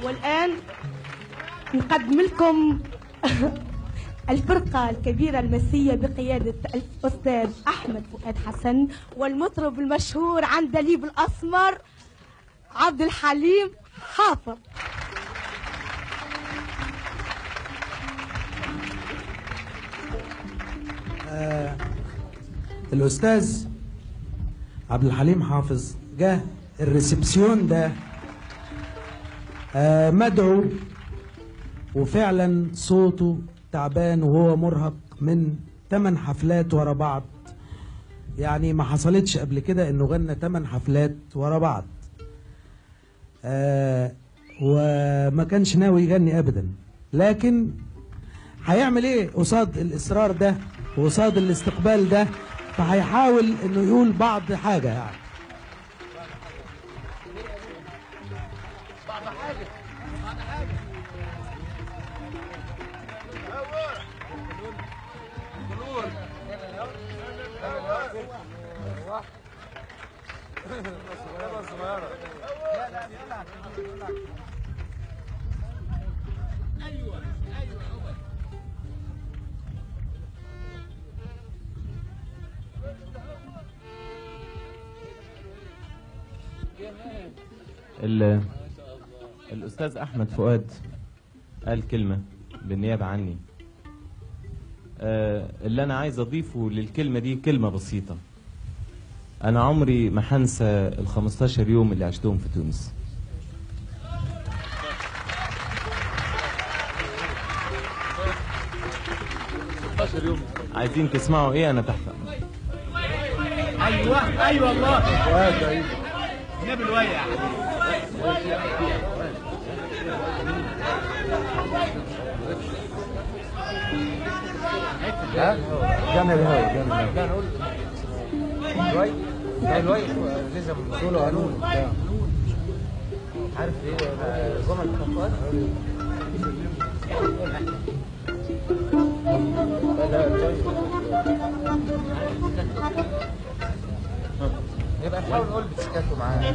والآن نقدم لكم الفرقة الكبيرة المسية بقيادة الأستاذ أحمد فؤاد حسن والمطرب المشهور عندليب الأسمر عبد الحليم حافظ. الأستاذ عبد الحليم حافظ جه الريسبسيون ده مدعو، وفعلا صوته تعبان وهو مرهق من 8 حفلات ورا بعض. يعني ما حصلتش قبل كده انه غنى 8 حفلات ورا بعض. وما كانش ناوي يغني ابدا، لكن هيعمل ايه قصاد الاصرار ده وقصاد الاستقبال ده؟ فهيحاول انه يقول بعض حاجه يعني. الأستاذ أحمد فؤاد قال كلمة بالنيابة عني. اللي أنا عايز أضيفه للكلمة دي كلمة بسيطة. أنا عمري ما هنسى ال15 يوم اللي عشتهم في تونس. يوم عايزين تسمعوا إيه؟ أنا تحت. أيوة والله جاب الويع. جامع الهوا كان اقول الوي الوي لازم نقوله قانون عارف ايه جمل الخطوات. يبقى نحاول نقول بتسكتوا معاه.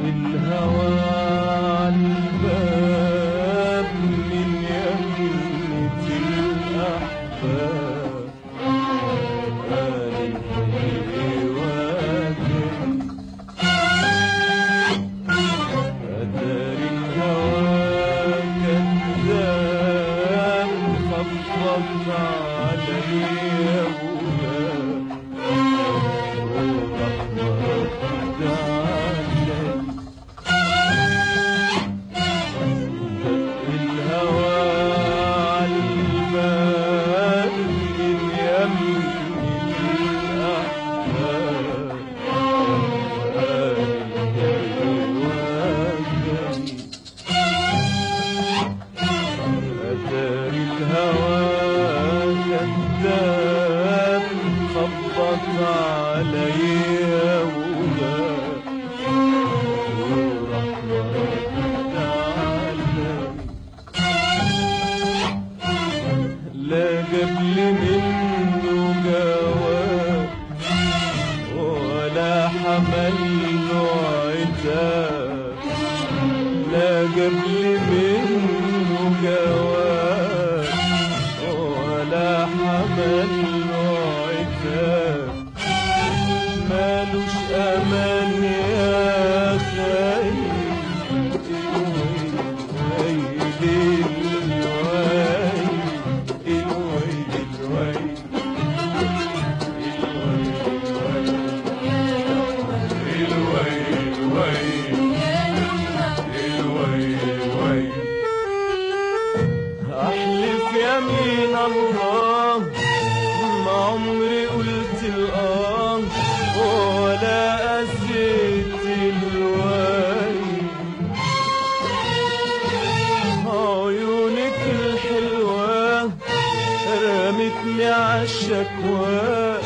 الهوى عالباب من يمين خبط عليا عالشكوى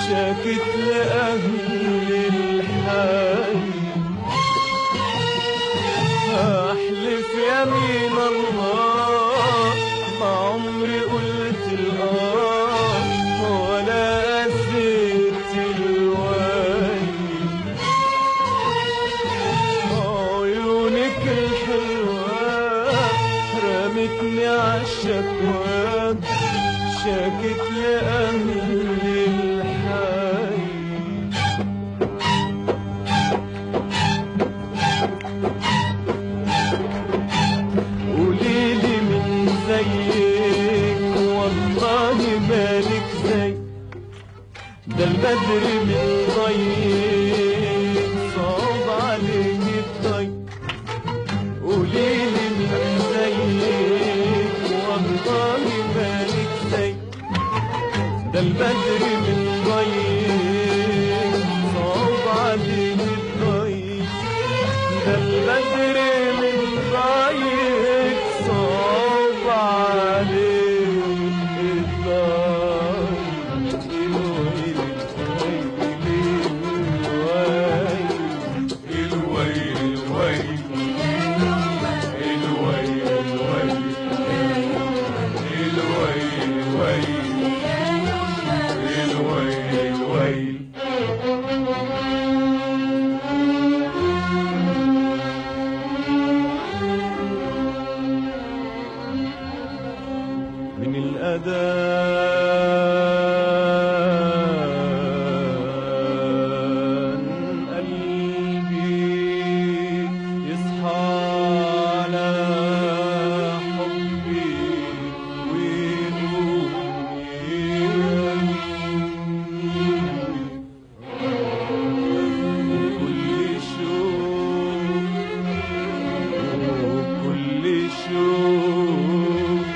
شاكت لأهل الحي أحلف يمين الله ما عمري قلت الآه ولا أسيت الوالي عيونك الحلوة رمتني عالشكوى شاكت لأهل الحي قوليلي من زيك والله مالك زي ده البدر من ضيق صعب عليك الضيق قوليلي من زيك والله مالك زي ده البدر من ضيق صعب عليك الضيق ده البدر من ضيق صعب عليك الضيق الويل الويل من الأذان قلبي يصحى على حبي وينوم وكل شوق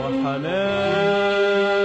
وحنان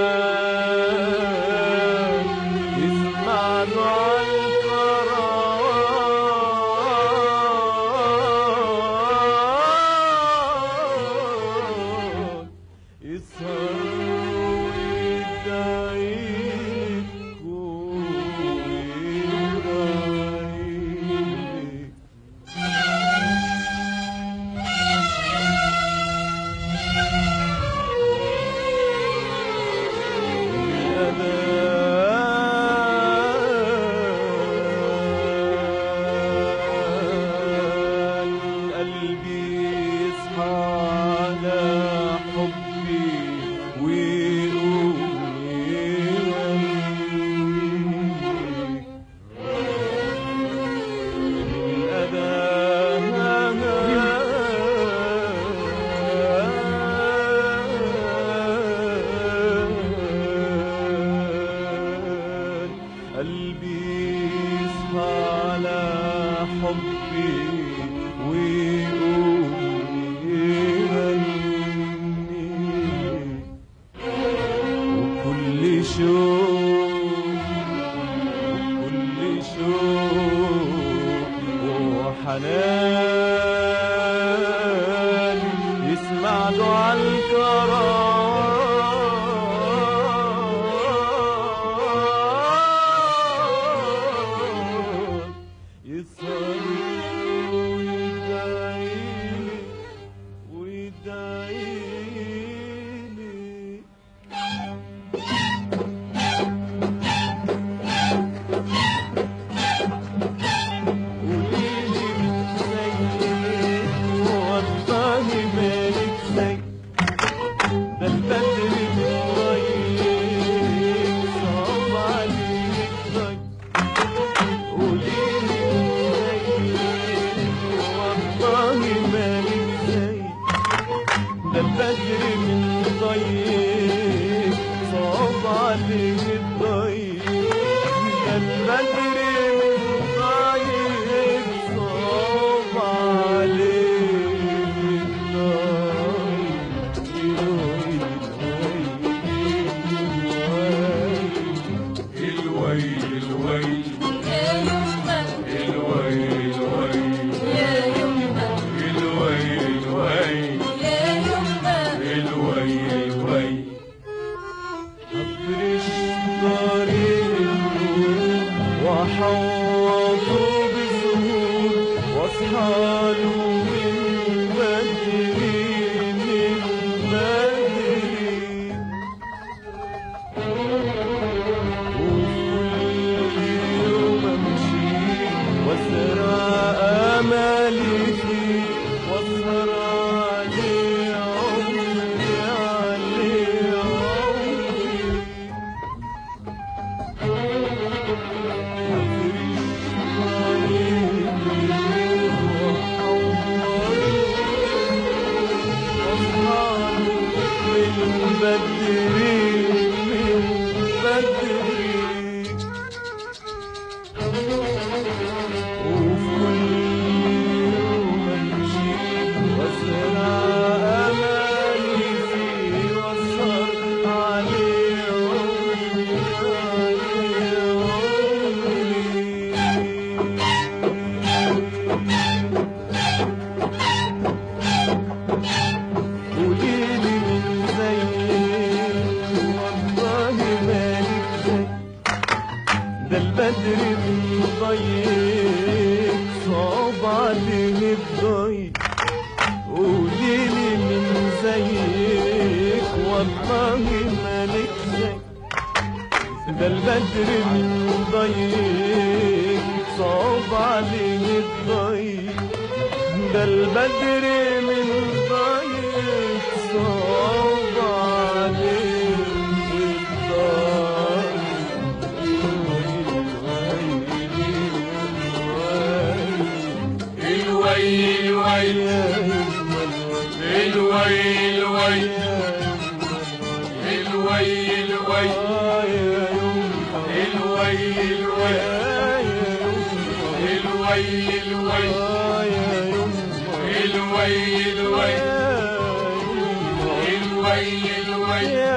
وحنان يسمع دعاء الكرام يسهر ويدعيلي الويل